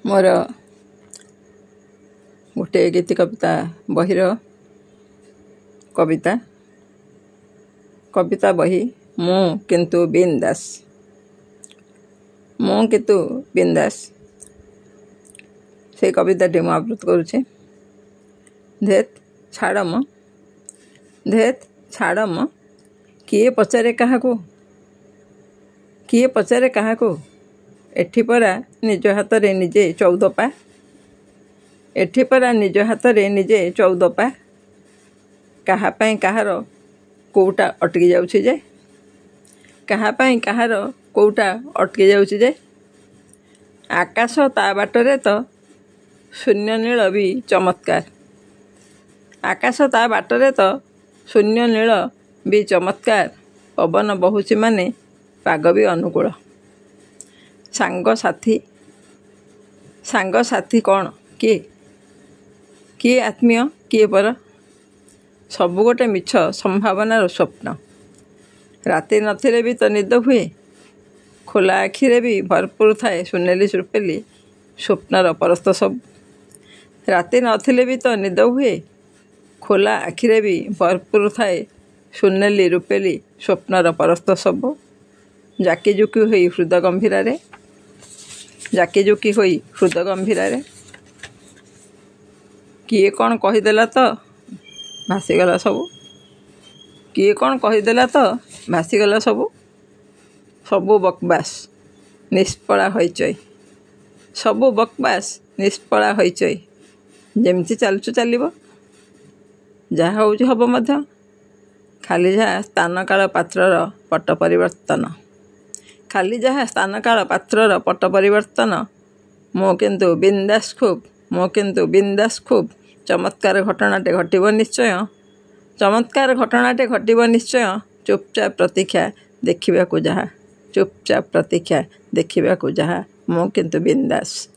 मोर गोटे गीति कविता बहिर कविता कविता बही मु किंतु बिंदास से कविताटी मु आवृत्ति करुचे। धेत छाड़म किए पचारे काहाको एठी परा निज हाथ रे निजे 14 पा काहापाई काहार कोउटा अटकी जाउछि जे आकाश ता बाटरे तो शून्य नील भी चमत्कार पवन बहुची माने पाग भी अनुकूल सांग साथी कौन किए आत्मीय किए पर सबु गोटे मिछ संभावनार स्वप्न राति नथिले भी तो निद हुए खोला आखिरे भी भरपूर थाए सुनेली रूपेली स्वप्नर परस्त सब राति नथिले भी तो निद हुए खोला आखिरे भी भरपूर थाए सुनेली रूपेली स्वप्नर परस्त सब जाकीजुकी होई हृद गंभीर किए कौन कहीदेला तो भासीगला सबू बकबास निष्फला होइचय जेमती चालुचु चलिबो जहा होउछि हबो मध्य खाली जहा स्थान काल पात्रर पट परिवर्तन मो किंतु बिंदास खूब चमत्कार घटनाटे घटिबो निश्चय चुपचाप प्रतीक्षा देखिबा को जहा मो किंतु बिंदास।